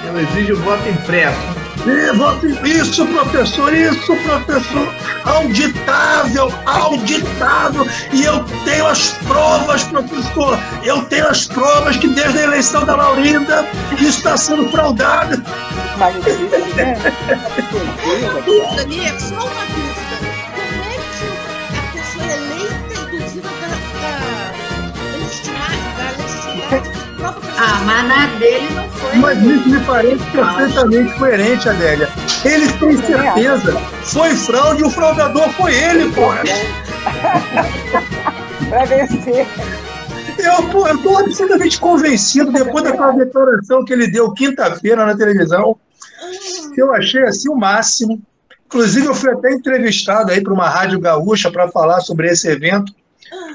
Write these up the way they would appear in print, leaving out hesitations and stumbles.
Eu exijo voto impresso. Isso, professor, auditável, auditável. E eu tenho as provas, professor. Eu tenho as provas que desde a eleição da Laurinda isso está sendo fraudado. Mas existe, né? Daniel, só uma dúvida. Como é que a pessoa eleita, inclusive, da legitimidade, prova para mas na dele não foi. Mas isso me parece perfeitamente coerente, Adélia. Eles têm certeza. Foi fraude e o fraudador foi ele, porra. Para vencer. Eu estou absolutamente convencido, depois daquela declaração que ele deu quinta-feira na televisão, que eu achei assim o máximo. Inclusive, eu fui até entrevistado aí para uma rádio gaúcha para falar sobre esse evento.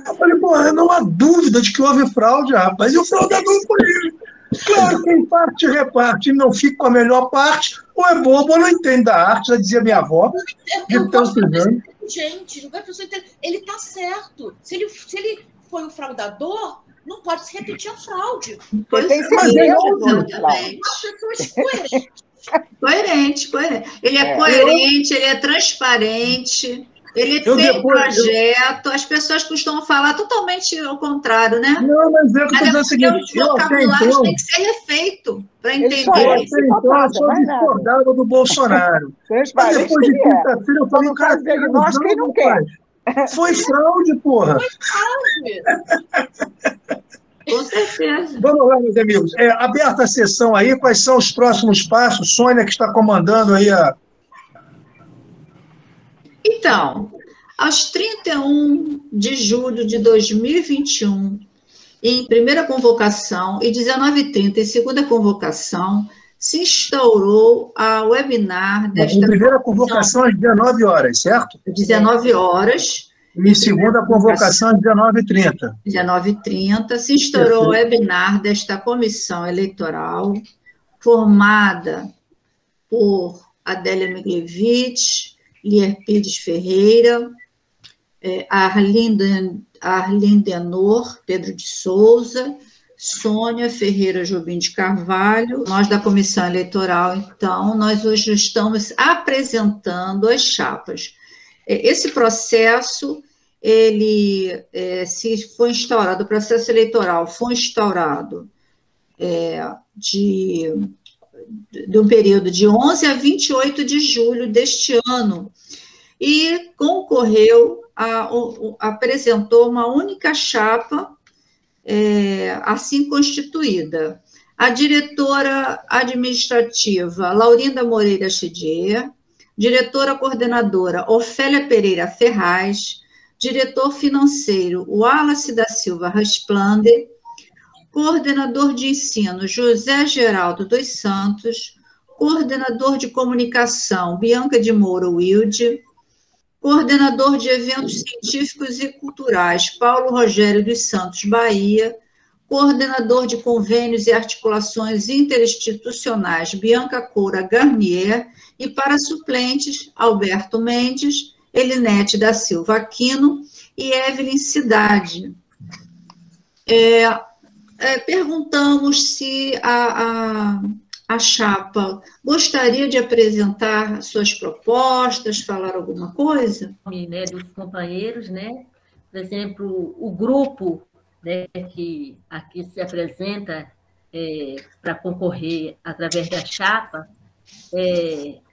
Eu falei, porra, não há dúvida de que houve fraude, rapaz. E o fraudador foi ele. Claro, quem parte reparte e não fica com a melhor parte, ou é bobo ou não entende da arte, já dizia minha avó. Eu gosto de gente, ele está certo. Se ele foi o fraudador, não pode se repetir a fraude. Pois tem é, certeza exatamente. As pessoas coerentes. Coerente. Ele é coerente, ele é transparente. Ele tem projeto, as pessoas costumam falar totalmente ao contrário, né? Não, mas eu estou dizendo o seguinte, os vocabulários têm que ser refeito para entender. Eu sou discordado do Bolsonaro. Mas depois de quinta-feira eu falei, cara, nós quem não quer. Foi fraude, porra. Foi fraude. Com certeza. Vamos lá, meus amigos. Aberta a sessão aí, quais são os próximos passos? Sônia, que está comandando aí a... Então, aos 31 de julho de 2021, em primeira convocação, e 19h30 em segunda convocação, se instaurou a webinar desta... Em primeira convocação às 19 horas, certo? 19 horas. E em segunda convocação às 19h30. 19h30, se instaurou o webinar desta comissão eleitoral, formada por Adélia Miglevich, Lier Pires Ferreira, Arlindo Denor, Pedro de Souza, Sônia Ferreira Jobim de Carvalho. Nós da Comissão Eleitoral, então, nós hoje estamos apresentando as chapas. Esse processo, se foi instaurado, o processo eleitoral foi instaurado de um período de 11 a 28 de julho deste ano, e apresentou uma única chapa assim constituída. A diretora administrativa, Laurinda Moreira Chidier, diretora coordenadora, Ofélia Pereira Ferraz, diretor financeiro, Wallace da Silva Rasplander, coordenador de ensino, José Geraldo dos Santos, coordenador de comunicação, Bianca de Moura Wilde, coordenador de eventos científicos e culturais, Paulo Rogério dos Santos Bahia, coordenador de convênios e articulações interinstitucionais, Bianca Coura Garnier, e para suplentes, Alberto Mendes, Elinete da Silva Aquino e Evelyn Cidade. Perguntamos se a chapa gostaria de apresentar suas propostas, falar alguma coisa? Né, dos companheiros, né? Por exemplo, o grupo, né, que aqui se apresenta para concorrer através da chapa,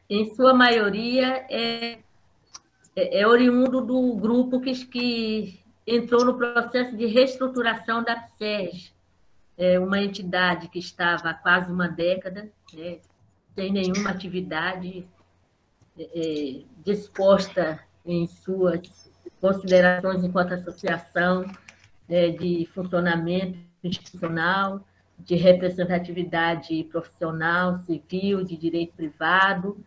em sua maioria é oriundo do grupo que entrou no processo de reestruturação da PSERG, uma entidade que estava há quase uma década, né, sem nenhuma atividade disposta em suas considerações enquanto associação de funcionamento institucional, de representatividade profissional, civil, de direito privado,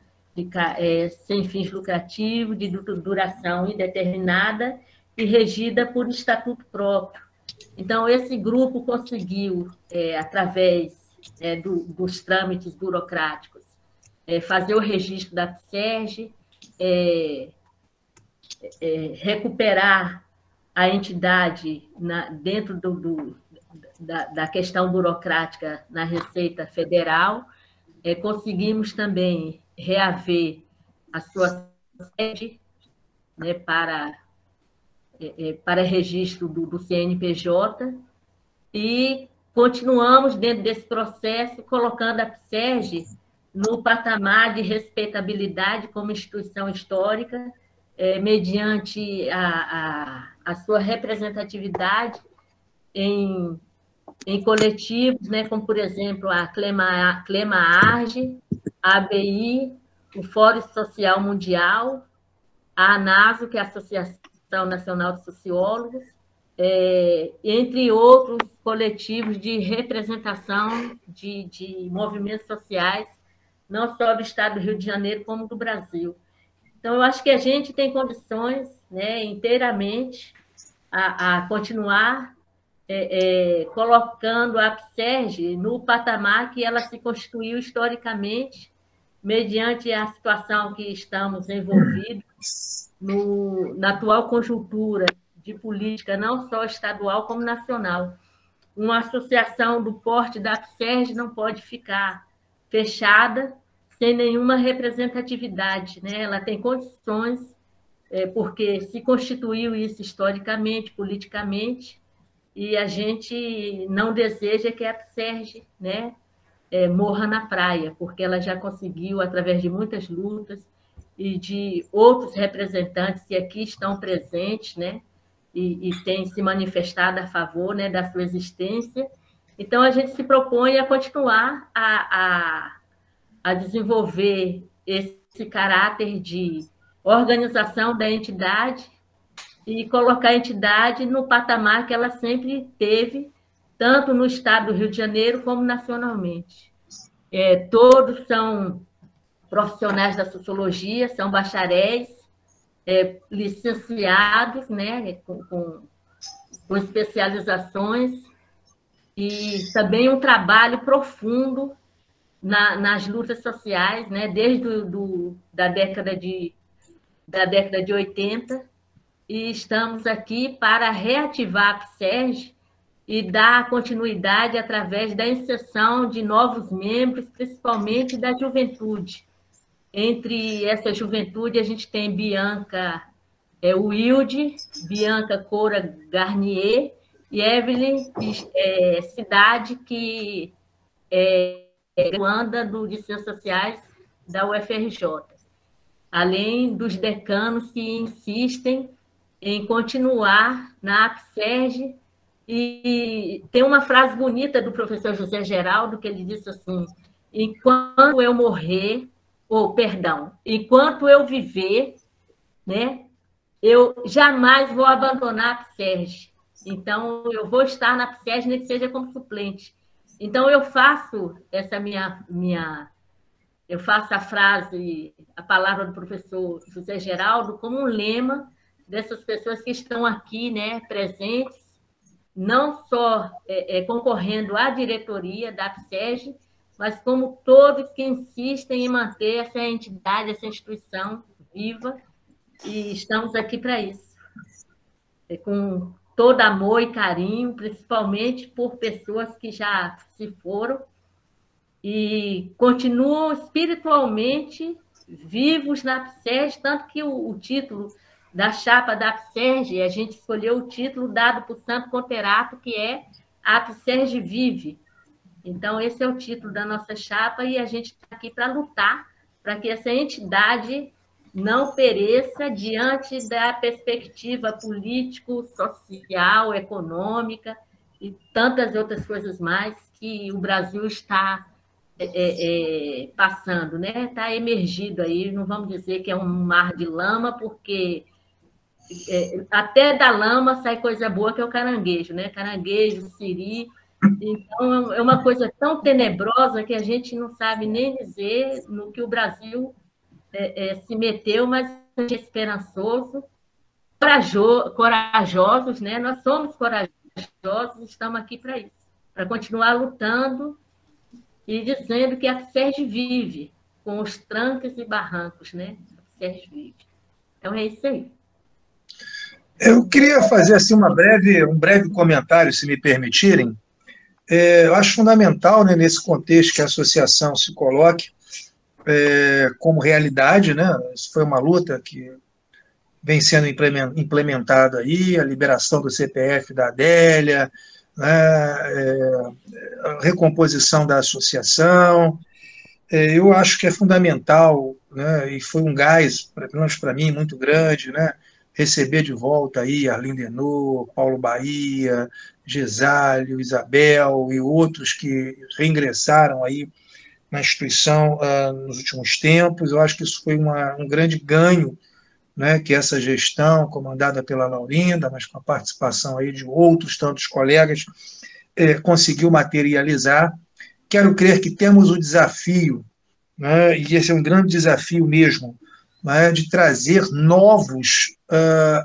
sem fins lucrativos, de duração indeterminada e regida por estatuto próprio. Então, esse grupo conseguiu, através dos trâmites burocráticos, fazer o registro da PSERG, recuperar a entidade dentro da questão burocrática na Receita Federal. Conseguimos também reaver a sua sede, né, para registro do CNPJ, e continuamos dentro desse processo colocando a PSERG no patamar de respeitabilidade como instituição histórica, mediante a sua representatividade em coletivos, né, como, por exemplo, a CLEMA-ARGE, a ABI, o Fórum Social Mundial, a ANASO, que é a Associação Nacional de Sociólogos, entre outros coletivos de representação de movimentos sociais, não só do Estado do Rio de Janeiro, como do Brasil. Então, eu acho que a gente tem condições, né, inteiramente a continuar colocando a PSERG no patamar que ela se constituiu historicamente, mediante a situação que estamos envolvidos na atual conjuntura de política, não só estadual, como nacional. Uma associação do porte da PSERG não pode ficar fechada sem nenhuma representatividade, né? Ela tem condições, porque se constituiu isso historicamente, politicamente, e a gente não deseja que a PSERG, né, morra na praia, porque ela já conseguiu, através de muitas lutas e de outros representantes que aqui estão presentes, né, e têm se manifestado a favor, né, da sua existência. Então, a gente se propõe a continuar a desenvolver esse caráter de organização da entidade e colocar a entidade no patamar que ela sempre teve, tanto no Estado do Rio de Janeiro como nacionalmente. Todos são profissionais da sociologia, são bacharéis, licenciados, né, com especializações, e também um trabalho profundo nas lutas sociais, né, desde da década de 80, e estamos aqui para reativar a PSERG e dar continuidade através da inserção de novos membros, principalmente da juventude. Entre essa juventude, a gente tem Bianca Wilde, Bianca Coura Garnier e Evelyn Cidade, que graduanda de Ciências Sociais da UFRJ, além dos decanos que insistem em continuar na PSERG. E tem uma frase bonita do professor José Geraldo, que ele disse assim: enquanto eu morrer, enquanto eu viver, né, eu jamais vou abandonar a PSERG. Então, eu vou estar na PSERG, nem que seja como suplente. Então, eu faço essa eu faço a palavra do professor José Geraldo como um lema dessas pessoas que estão aqui, né, presentes, não só concorrendo à diretoria da PSERG, mas como todos que insistem em manter essa entidade, essa instituição viva, e estamos aqui para isso. Com todo amor e carinho, principalmente por pessoas que já se foram e continuam espiritualmente vivos na PSERG, tanto que o título da chapa da PSERG, a gente escolheu o título dado por Santo Conterato, que é A PSERG Vive. Então, esse é o título da nossa chapa, e a gente está aqui para lutar para que essa entidade não pereça diante da perspectiva político, social, econômica e tantas outras coisas mais que o Brasil está passando, né? Está emergido aí, não vamos dizer que é um mar de lama, porque até da lama sai coisa boa, que é o caranguejo, né? Caranguejo, siri. Então, é uma coisa tão tenebrosa que a gente não sabe nem dizer no que o Brasil se meteu, mas é esperançoso, corajosos, né? Nós somos corajosos, estamos aqui para isso, para continuar lutando e dizendo que a PSERG vive, com os trancos e barrancos, né? A PSERG vive. Então, é isso aí. Eu queria fazer assim um breve comentário, se me permitirem, Eu acho fundamental, né, nesse contexto que a associação se coloque como realidade, né? Isso foi uma luta que vem sendo implementada aí, a liberação do CPF da Adélia, né, a recomposição da associação. Eu acho que é fundamental, né, e foi um gás, pelo menos para mim, muito grande, né, receber de volta aí Arlindo Enô, Paulo Bahia, Gesálio, Isabel e outros que reingressaram aí na instituição nos últimos tempos. Eu acho que isso foi um grande ganho, né, que essa gestão, comandada pela Laurinda, mas com a participação aí de outros tantos colegas, conseguiu materializar. Quero crer que temos o desafio, né, e esse é um grande desafio mesmo, né, de trazer novos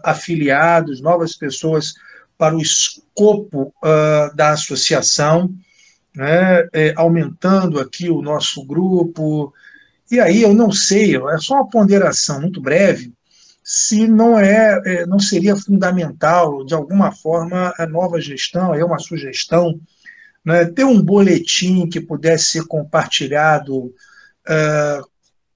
afiliados, novas pessoas para o escopo da associação, né, aumentando aqui o nosso grupo. E aí eu não sei, é só uma ponderação muito breve, se não seria fundamental, de alguma forma, a nova gestão, é uma sugestão, né, ter um boletim que pudesse ser compartilhado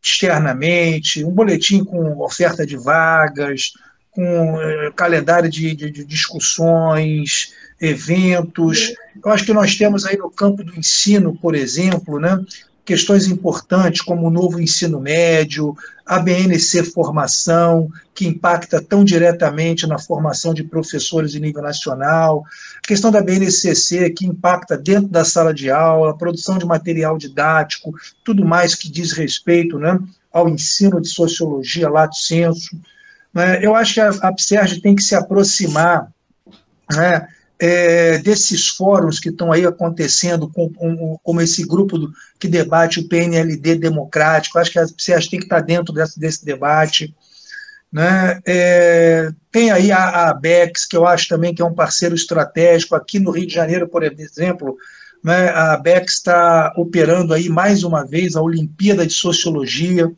externamente, um boletim com oferta de vagas, com calendário de discussões, eventos. Eu acho que nós temos aí no campo do ensino, por exemplo, né, questões importantes como o novo ensino médio, a BNC Formação, que impacta tão diretamente na formação de professores em nível nacional, a questão da BNCC, que impacta dentro da sala de aula, a produção de material didático, tudo mais que diz respeito, né, ao ensino de sociologia, lato sensu. Eu acho que a APSERJ tem que se aproximar, né, desses fóruns que estão aí acontecendo, como esse grupo que debate o PNLD democrático. Acho que a APSERJ tem que estar dentro desse debate, né? Tem aí a ABEX, que eu acho também que é um parceiro estratégico. Aqui no Rio de Janeiro, por exemplo, né, a ABEX está operando aí mais uma vez a Olimpíada de Sociologia,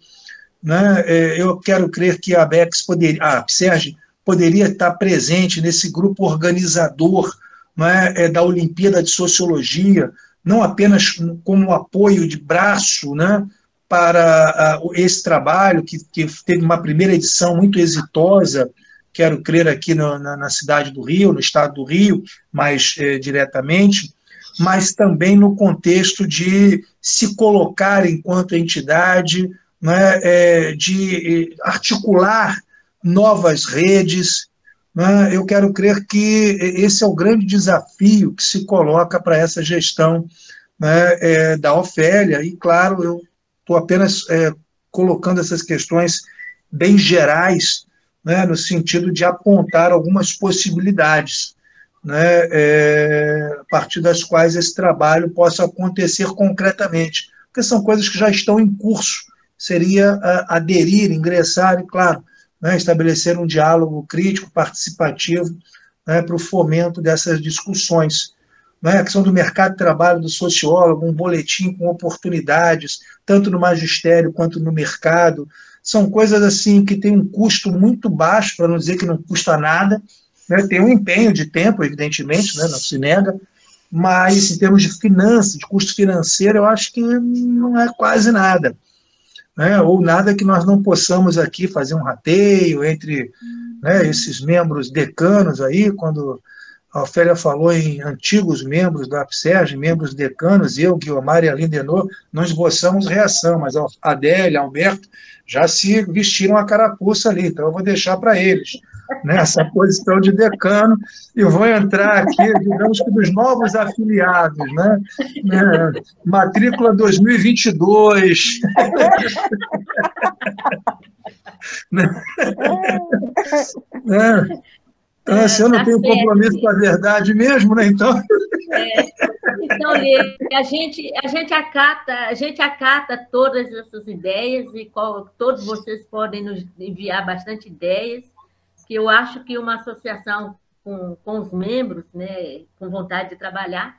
né? Eu quero crer que a APSERJ poderia estar presente nesse grupo organizador, né, da Olimpíada de Sociologia, não apenas como apoio de braço, né, para esse trabalho, que teve uma primeira edição muito exitosa, quero crer aqui na cidade do Rio, no estado do Rio, mais diretamente, mas também no contexto de se colocar enquanto entidade, né, de articular novas redes, né? Eu quero crer que esse é o grande desafio que se coloca para essa gestão, né, da Ofélia, e, claro, eu estou apenas colocando essas questões bem gerais, né, no sentido de apontar algumas possibilidades, né, a partir das quais esse trabalho possa acontecer concretamente, porque são coisas que já estão em curso. Seria aderir, ingressar e, claro, né, estabelecer um diálogo crítico, participativo, né, para o fomento dessas discussões. Né, a questão do mercado de trabalho do sociólogo, um boletim com oportunidades, tanto no magistério quanto no mercado, são coisas assim que têm um custo muito baixo, para não dizer que não custa nada, né, tem um empenho de tempo, evidentemente, né, não se nega, mas em termos de finanças, de custo financeiro, eu acho que não é quase nada. Né, ou nada que nós não possamos aqui fazer um rateio entre, né, esses membros decanos aí, quando a Ofélia falou em antigos membros da APSERJ, membros decanos, eu, Guiomar e Arlindo Enô, não esboçamos reação, mas a Adélia, Alberto, já se vestiram a carapuça ali, então eu vou deixar para eles, né, essa posição de decano, e vou entrar aqui, digamos que dos novos afiliados, né, matrícula 2022. Então, assim, eu não tenho compromisso com a verdade mesmo, né? Então, então, Lê, a gente acata todas essas ideias e todos vocês podem nos enviar bastante ideias, que eu acho que uma associação com os membros, né, com vontade de trabalhar,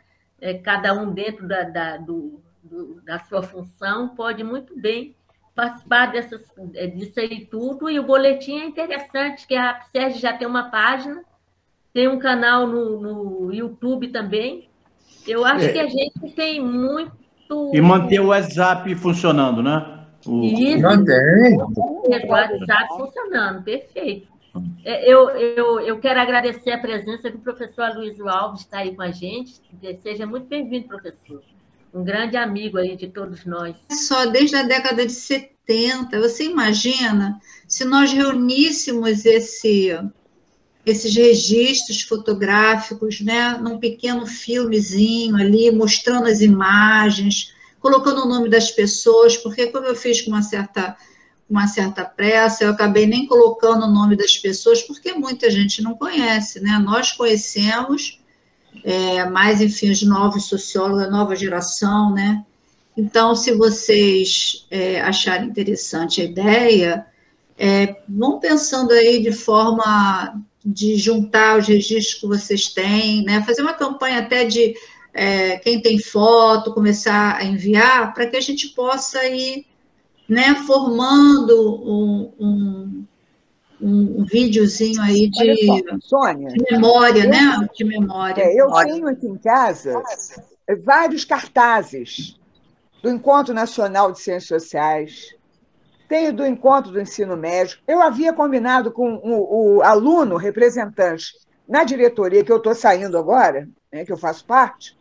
cada um dentro da sua função, pode muito bem participar disso aí tudo, e o boletim é interessante, que a APSERJ já tem uma página, tem um canal no YouTube também, Eu acho que a gente tem muito... E manter o WhatsApp funcionando, né? Isso, Mantém. o WhatsApp funcionando, perfeito. Eu quero agradecer a presença do professor Aloysio Alves, que está aí com a gente. Seja muito bem-vindo, professor. Um grande amigo aí de todos nós. Só desde a década de 70, você imagina se nós reuníssemos esses registros fotográficos, né, num pequeno filmezinho ali, mostrando as imagens, colocando o nome das pessoas, porque como eu fiz com uma certa pressa, eu acabei nem colocando o nome das pessoas, porque muita gente não conhece, né? Nós conhecemos, mas, enfim, os novos sociólogos, a nova geração, né? Então, se vocês acharem interessante a ideia, vão pensando aí de forma de juntar os registros que vocês têm, né? Fazer uma campanha até de quem tem foto, começar a enviar, para que a gente possa ir, né, formando um videozinho aí Sônia, de memória, né? De memória. eu tenho aqui em casa vários cartazes do Encontro Nacional de Ciências Sociais, tenho do Encontro do Ensino Médio. Eu havia combinado com o aluno representante na diretoria, que eu estou saindo agora, né, que eu faço parte,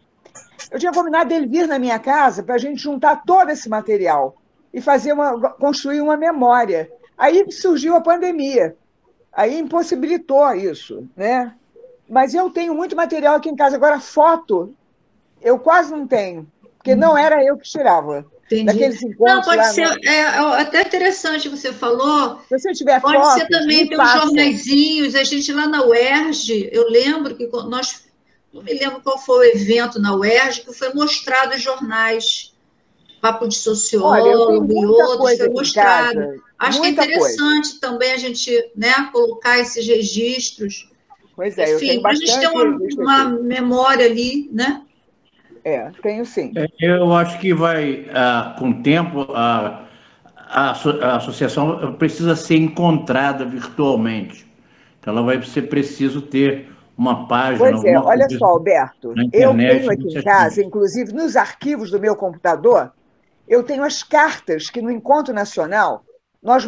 eu tinha combinado dele vir na minha casa para a gente juntar todo esse material e construir uma memória. Aí surgiu a pandemia, aí impossibilitou isso, né? Mas eu tenho muito material aqui em casa. Agora, foto, eu quase não tenho, porque não era eu que tirava. Entendi. Daqueles encontros. Não, pode ser, até interessante você falou. Se você tiver pode fotos, ser também pelos jornaizinhos. A gente lá na UERJ, eu lembro que nós, não me lembro qual foi o evento na UERJ, que foi mostrado os jornais, Papo de Sociólogo e outros, foi mostrado. Acho que é interessante também a gente, né, colocar esses registros. Pois é, enfim, para a gente ter uma memória ali, né? Tenho sim. Eu acho que vai, com o tempo, a associação precisa ser encontrada virtualmente. Então, ela vai ser preciso ter uma página. Pois é, olha só, Alberto, eu tenho aqui em casa, inclusive nos arquivos do meu computador, eu tenho as cartas que no Encontro Nacional nós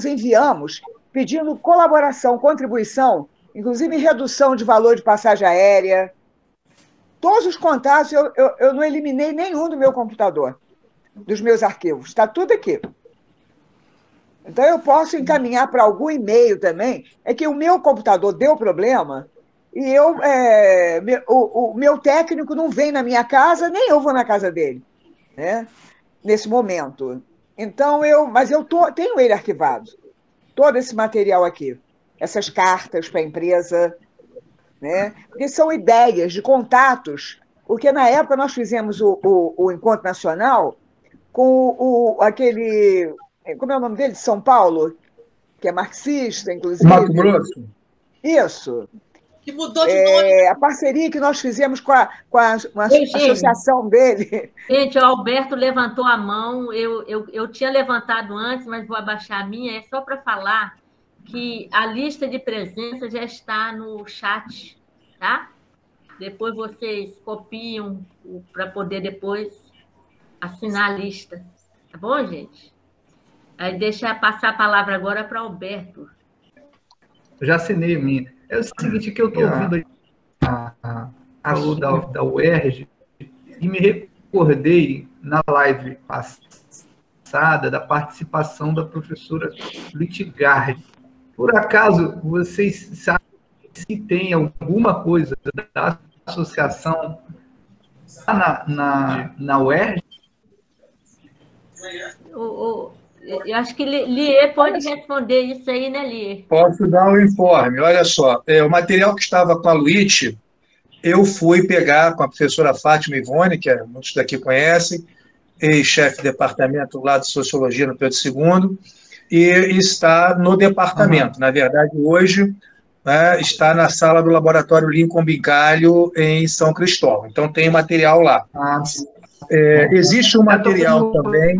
enviamos, pedindo colaboração, contribuição, inclusive em redução de valor de passagem aérea. Todos os contatos, eu não eliminei nenhum do meu computador, dos meus arquivos. Está tudo aqui. Então, eu posso encaminhar para algum e-mail também. É que o meu computador deu problema e o meu técnico não vem na minha casa, nem eu vou na casa dele, né? Nesse momento. Então, mas eu tenho ele arquivado. Todo esse material aqui. Essas cartas para a empresa, né? Porque são ideias de contatos, porque na época nós fizemos o Encontro Nacional com aquele, como é o nome dele, de São Paulo, que é marxista, inclusive. Mato Grosso. Isso. Que mudou de nome. A parceria que nós fizemos com a associação dele. Gente, o Alberto levantou a mão, eu tinha levantado antes, mas vou abaixar a minha, é só para falar que a lista de presença já está no chat, tá? Depois vocês copiam para poder depois assinar a lista. Tá bom, gente? Aí deixa passar a palavra agora para o Alberto. Eu já assinei a minha. É o seguinte, que eu estou ouvindo da UERJ e me recordei na live passada da participação da professora Littgard. Por acaso, vocês sabem se tem alguma coisa da associação na UERJ? Eu acho que Lier pode responder isso aí, né, Lier? Posso dar um informe. Olha só, o material que estava com a Luíte, eu fui pegar com a professora Fátima Ivone, que muitos daqui conhecem, ex-chefe de departamento lá de Sociologia no Pedro II, e está no departamento. Na verdade, hoje, né, está na sala do Laboratório Lincoln Bigalho, em São Cristóvão. Então, tem material lá. Existe um material também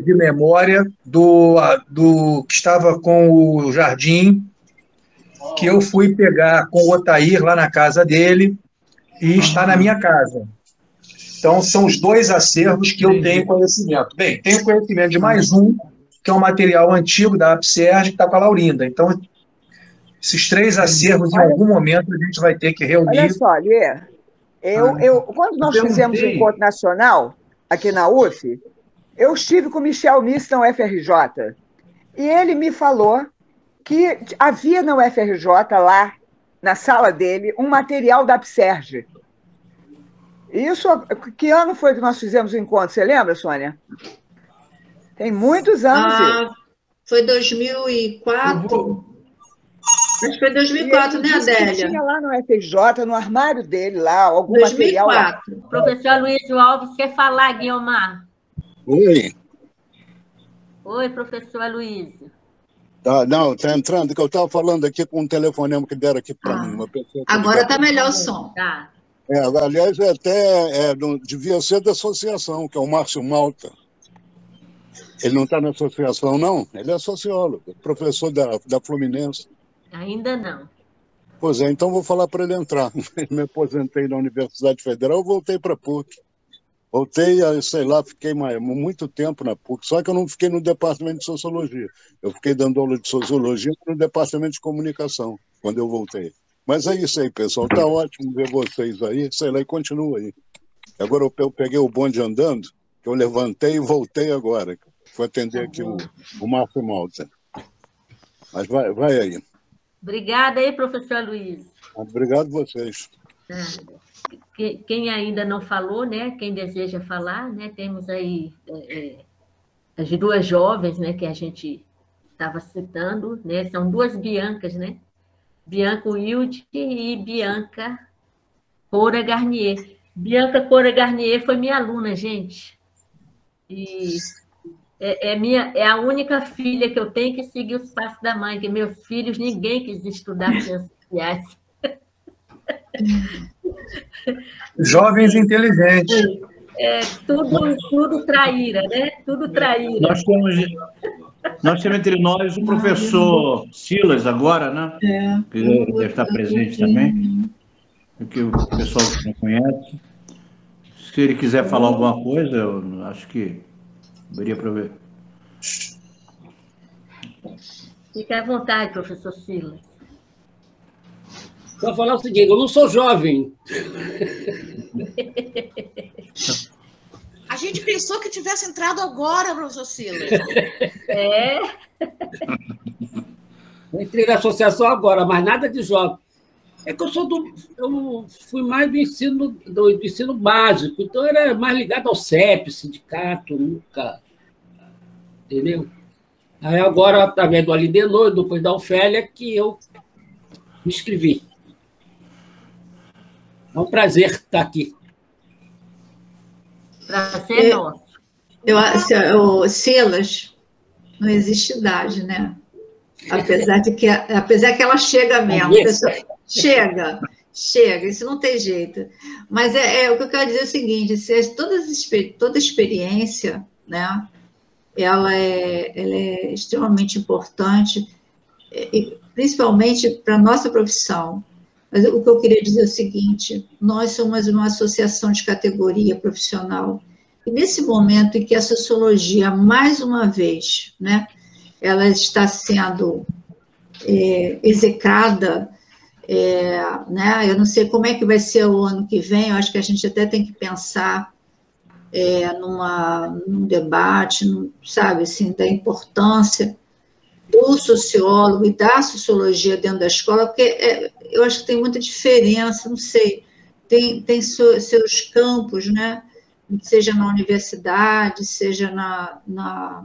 de memória do que estava com o Jardim, que eu fui pegar com o Otair lá na casa dele, e está na minha casa. Então, são os 2 acervos que eu tenho conhecimento. Bem, tenho conhecimento de mais um, que é um material antigo da APSERG, que está com a Laurinda. Então, esses 3 acervos, em algum momento, a gente vai ter que reunir. Olha só, Lê, quando nós fizemos o encontro nacional, aqui na UF, eu estive com o Michel Miss na UFRJ, e ele me falou que havia na UFRJ, lá na sala dele, um material da APSERG. Isso, que ano foi que nós fizemos o encontro? Você lembra, Sônia? Tem muitos anos. Foi 2004. Acho que foi 2004, né, Adélia? Tinha lá no UFRJ, no armário dele, lá, algum 2004. material lá. Professor Luiz Alves quer falar, Guiomar. Oi. Oi, professor Luiz. Não, está entrando, que eu estava falando aqui com um telefonema que deram aqui para mim. Agora está melhor o som. Tá. Aliás, devia ser da associação, que é o Márcio Malta. Ele não está na associação, não? Ele é sociólogo, professor da Fluminense. Ainda não. Pois é, então vou falar para ele entrar. Me aposentei na Universidade Federal, voltei para a PUC. Voltei, sei lá, fiquei muito tempo na PUC, só que eu não fiquei no departamento de Sociologia. Eu fiquei dando aula de Sociologia no departamento de Comunicação, quando eu voltei. Mas é isso aí, pessoal. Tá ótimo ver vocês aí. Sei lá, e continua aí. Agora eu peguei o bonde andando, que eu levantei e voltei agora. Vou atender aqui o Márcio Malta. Mas vai aí. Obrigada aí, professor Luiz. Obrigado a vocês. Quem ainda não falou, né? Quem deseja falar, né? Temos aí as 2 jovens, né? Que a gente estava citando, né? São 2 Biancas, né? Bianca Wilde e Bianca Coura Garnier. Bianca Coura Garnier foi minha aluna, gente. E é a única filha que eu tenho que seguir os passos da mãe, que meus filhos, ninguém quis estudar ciências sociais. Jovens inteligentes. Tudo traíra, né? Tudo traíra. Nós temos entre nós o professor Silas agora, né? Que deve estar presente também, que o pessoal não conhece. Se ele quiser falar alguma coisa, eu acho que deveria para ver. Fica à vontade, professor Silas. Só falar o seguinte, eu não sou jovem. A gente pensou que tivesse entrado agora, professor Silas. Eu entrei na associação agora, mas nada de jovem. É que eu fui mais do ensino básico, então era mais ligado ao CEP, sindicato, nunca. Entendeu? Aí agora, através do Alidenor, depois da Ofélia, que eu me inscrevi. É um prazer estar aqui. Prazer nosso. Silas, não existe idade, né? Apesar que ela chega mesmo. Chega, isso não tem jeito. Mas o que eu quero dizer é o seguinte, toda experiência, né, ela é extremamente importante, principalmente para a nossa profissão. Mas o que eu queria dizer é o seguinte, nós somos uma associação de categoria profissional, e nesse momento em que a sociologia, mais uma vez, né, ela está sendo execrada, né, eu não sei como é que vai ser o ano que vem, eu acho que a gente até tem que pensar num debate, sabe, assim, da importância do sociólogo e da sociologia dentro da escola, porque eu acho que tem muita diferença, não sei, tem seus campos, né, seja na universidade, seja na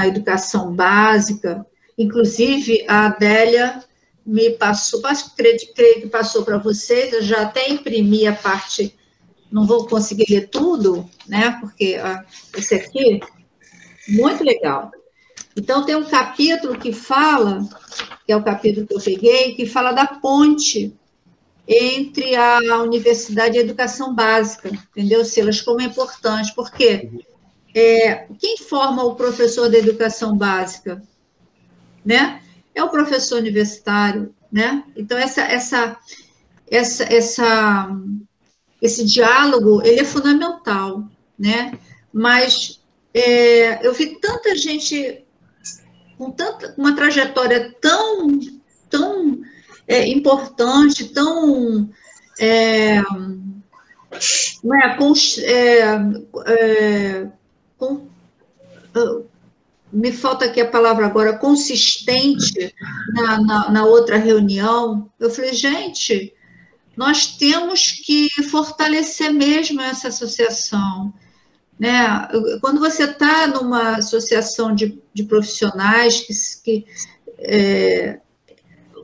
educação básica. Inclusive, a Adélia me passou, creio que passou para vocês, eu já até imprimi a parte, não vou conseguir ler tudo, né, porque esse aqui, muito legal. Então, tem um capítulo que fala, que é o capítulo que eu peguei, que fala da ponte entre a universidade e a educação básica, entendeu, Silas? Como é importante, porque quem forma o professor da educação básica, né? É o professor universitário, né? Então, esse diálogo, ele é fundamental, né? Mas eu vi tanta gente com uma trajetória tão importante, tão me falta aqui a palavra agora, consistente na outra reunião. Eu falei, gente, nós temos que fortalecer mesmo essa associação, né? Quando você está numa associação de profissionais que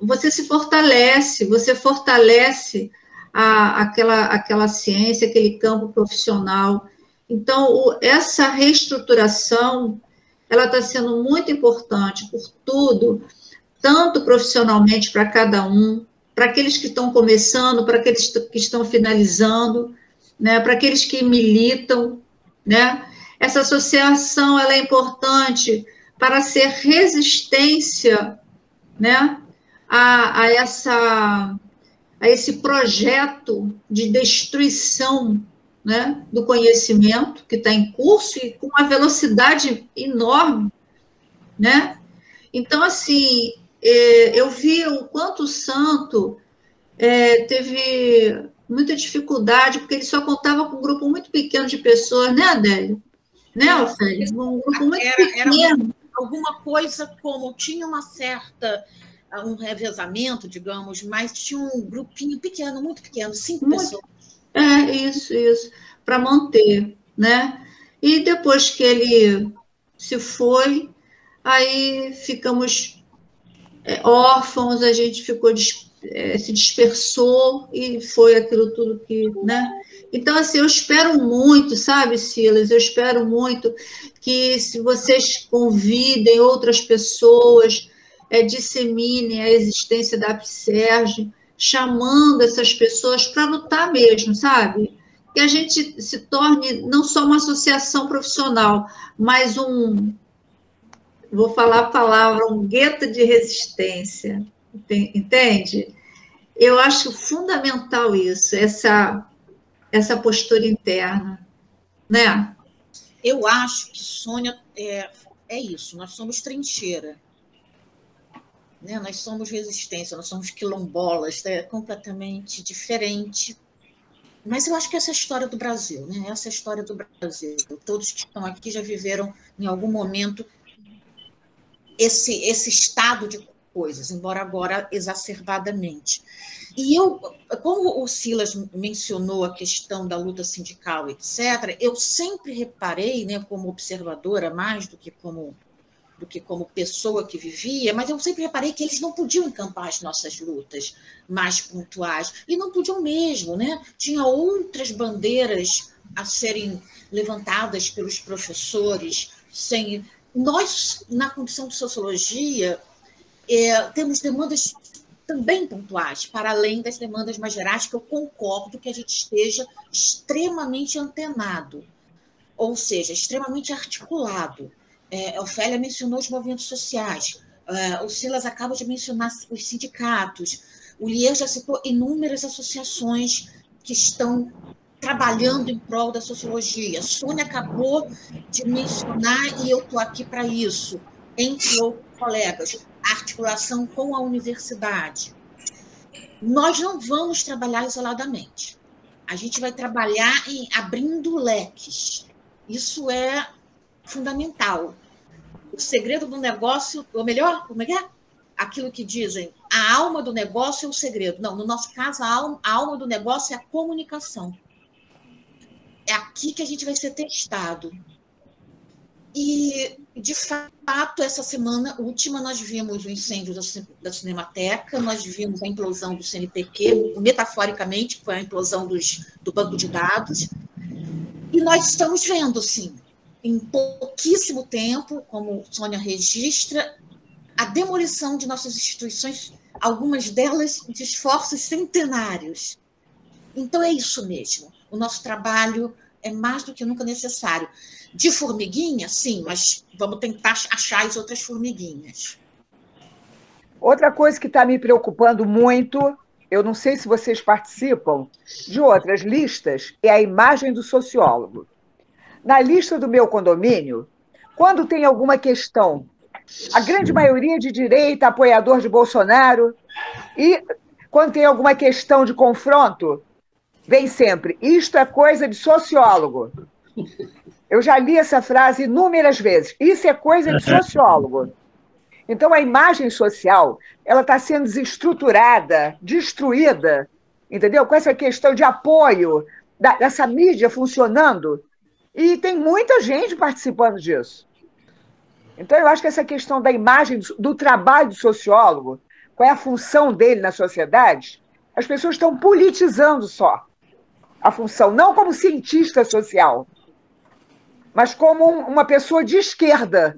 você se fortalece, você fortalece aquela ciência, aquele campo profissional. Então, essa reestruturação, ela está sendo muito importante por tudo, tanto profissionalmente para cada um, para aqueles que estão começando, para aqueles que estão finalizando, né, para aqueles que militam, né? Essa associação, ela é importante para ser resistência, né, a esse projeto de destruição, né, do conhecimento que está em curso e com uma velocidade enorme, né? Então, assim, eu vi o quanto o Santo teve muita dificuldade, porque ele só contava com um grupo muito pequeno de pessoas, né, Adélio? Né, Ofélia? Um grupo muito pequeno. Era alguma coisa como, tinha um revezamento, digamos, mas tinha um grupinho pequeno, muito pequeno, 5 pessoas. Isso, para manter, né? E depois que ele se foi, aí ficamos órfãos, a gente ficou, se dispersou e foi aquilo tudo que, né? Então, assim, eu espero muito, sabe, Silas? Eu espero muito que, se vocês convidem outras pessoas, disseminem a existência da APSERG, chamando essas pessoas para lutar mesmo, sabe? Que a gente se torne não só uma associação profissional, mas vou falar a palavra, um gueto de resistência, entende? Eu acho fundamental isso, essa postura interna, né? Eu acho que, Sônia, é isso, nós somos trincheira, né? Nós somos resistência, nós somos quilombolas, é completamente diferente. Mas eu acho que essa é a história do Brasil, né? Essa é a história do Brasil. Todos que estão aqui já viveram, em algum momento, esse estado de coisas, embora agora exacerbadamente. E como o Silas mencionou a questão da luta sindical, etc., eu sempre reparei, né, como observadora, mais do que como pessoa que vivia, mas eu sempre reparei que eles não podiam encampar as nossas lutas mais pontuais, e não podiam mesmo, né? Tinha outras bandeiras a serem levantadas pelos professores. Nós, na Comissão de Sociologia, temos demandas também pontuais, para além das demandas mais gerais, que eu concordo que a gente esteja extremamente antenado, ou seja, extremamente articulado. A Ofélia mencionou os movimentos sociais, o Silas acaba de mencionar os sindicatos, o Lier já citou inúmeras associações que estão trabalhando em prol da sociologia. A Sônia acabou de mencionar, e eu estou aqui para isso, entre outros colegas, a articulação com a universidade. Nós não vamos trabalhar isoladamente. A gente vai trabalhar abrindo leques. Isso é fundamental. O segredo do negócio, ou melhor, como é que é? Aquilo que dizem, a alma do negócio é o segredo. Não, no nosso caso, a alma do negócio é a comunicação. É aqui que a gente vai ser testado. E, de fato, essa semana última, nós vimos o incêndio da Cinemateca, nós vimos a implosão do CNPq, metaforicamente, que foi a implosão do banco de dados, e nós estamos vendo, sim, em pouquíssimo tempo, como Sônia registra, a demolição de nossas instituições, algumas delas de esforços centenários. Então, é isso mesmo. O nosso trabalho é mais do que nunca necessário. De formiguinha, sim, mas vamos tentar achar as outras formiguinhas. Outra coisa que está me preocupando muito eu não sei se vocês participam de outras listas, é a imagem do sociólogo. Na lista do meu condomínio, quando tem alguma questão, a grande maioria de direita, apoiador de Bolsonaro, e quando tem alguma questão de confronto, vem sempre, isto é coisa de sociólogo. Eu já li essa frase inúmeras vezes, isso é coisa de sociólogo. Então, a imagem social, ela está sendo desestruturada, destruída, entendeu? Com essa questão de apoio dessa mídia funcionando, e tem muita gente participando disso. Então, eu acho que essa questão da imagem, do trabalho do sociólogo, qual é a função dele na sociedade, as pessoas estão politizando só a função, não como cientista social, mas como uma pessoa de esquerda,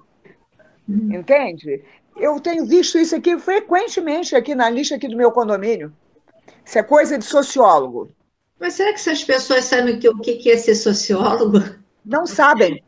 entende? Eu tenho visto isso aqui frequentemente aqui na lista aqui do meu condomínio. Isso é coisa de sociólogo. Mas será que essas pessoas sabem o que é ser sociólogo? Não sabem.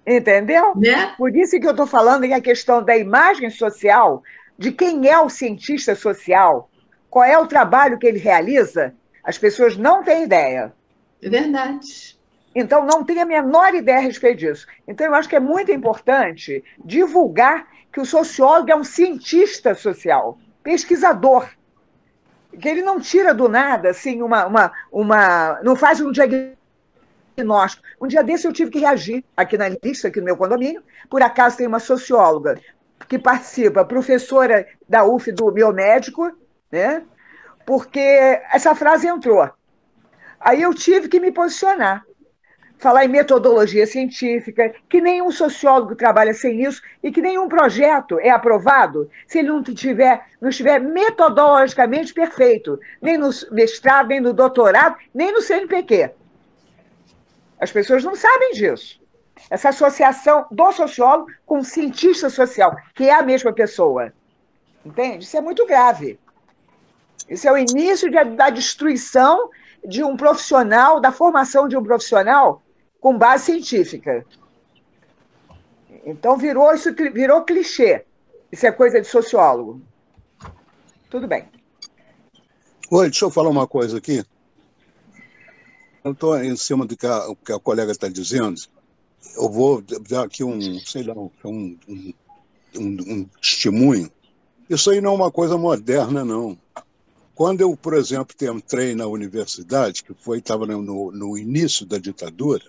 Entendeu? Né? Por isso que eu estou falando em a questão da imagem social, de quem é o cientista social, qual é o trabalho que ele realiza, as pessoas não têm ideia. É verdade. Então, não tem a menor ideia a respeito disso. Então, eu acho que é muito importante divulgar que o sociólogo é um cientista social, pesquisador, que ele não tira do nada, assim, não faz um diagnóstico. Um dia desse eu tive que reagir aqui na lista, aqui no meu condomínio, por acaso tem uma socióloga que participa, professora da UF do biomédico, né? Porque essa frase entrou. Aí eu tive que me posicionar. Falar em metodologia científica, que nenhum sociólogo trabalha sem isso e que nenhum projeto é aprovado se ele não estiver metodologicamente perfeito, nem no mestrado, nem no doutorado, nem no CNPq. As pessoas não sabem disso. Essa associação do sociólogo com o cientista social, que é a mesma pessoa. Entende? Isso é muito grave. Isso é o início da destruição de um profissional, da formação de um profissional com base científica. Então, isso virou clichê. Isso é coisa de sociólogo. Tudo bem. Oi, deixa eu falar uma coisa aqui. Eu estou em cima do que a colega está dizendo. Eu vou dar aqui um testemunho. Isso aí não é uma coisa moderna, não. Quando eu, por exemplo, entrei na universidade, que estava no início da ditadura,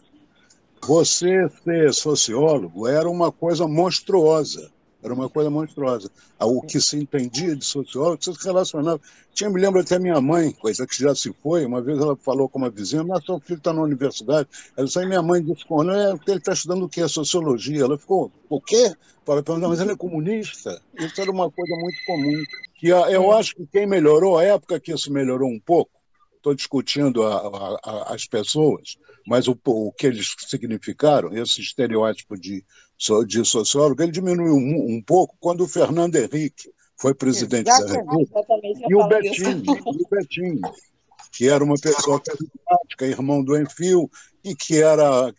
você ser sociólogo era uma coisa monstruosa. Era uma coisa monstruosa. O que se entendia de sociólogo, você se relacionava. Me lembro até minha mãe, coisa que já se foi, uma vez ela falou com uma vizinha, mas seu filho está na universidade. Minha mãe disse, ele está estudando o quê? Sociologia. Ela ficou, o quê? Para perguntar, mas ele é comunista? Isso era uma coisa muito comum. Que eu acho que quem melhorou, a época que isso melhorou um pouco, estou discutindo as pessoas, mas o que eles significaram, esse estereótipo de sociólogo, ele diminuiu um pouco quando o Fernando Henrique foi presidente da República, e o Betinho, que era uma pessoa carismática, irmão do Enfio, e que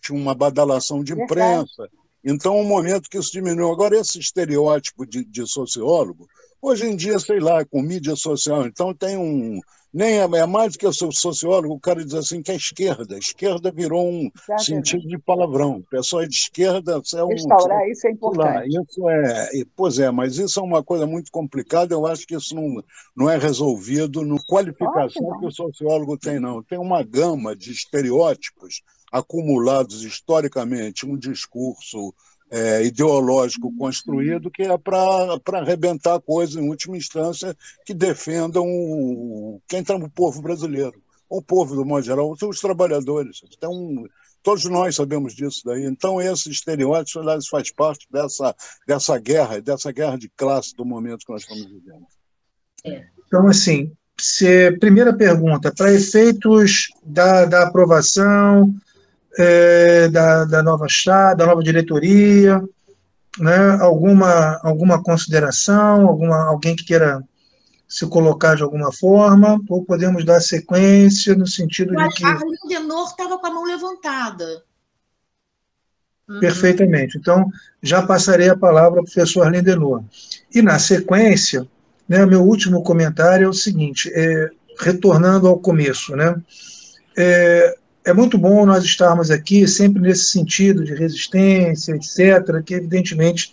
tinha uma badalação de imprensa. Então, um momento que isso diminuiu. Agora, esse estereótipo de sociólogo, hoje em dia, sei lá, com mídia social, então tem nem é mais do que eu sou sociólogo, o cara diz assim que é esquerda. Esquerda virou um sentido de palavrão. Pessoa de esquerda é um... Restaurar isso é importante. Pois é, mas isso é uma coisa muito complicada, eu acho que isso não é resolvido na qualificação que o sociólogo tem, não. Tem uma gama de estereótipos acumulados historicamente, um discurso ideológico construído que é para arrebentar coisas, em última instância, que defendam quem está no povo brasileiro, o povo, do modo geral, os trabalhadores. Então, todos nós sabemos disso daí. Então, esse estereótipo, aliás, faz parte dessa guerra de classe do momento que nós estamos vivendo. Então, assim, primeira pergunta, para efeitos da aprovação da nova diretoria, né? Alguma consideração, alguém que queira se colocar de alguma forma, ou podemos dar sequência no sentido de que... A Lindenor estava com a mão levantada. Perfeitamente. Então, já passarei a palavra ao professor Lindenor. E, na sequência, né, meu último comentário é o seguinte, retornando ao começo, né, é muito bom nós estarmos aqui sempre nesse sentido de resistência, etc., que evidentemente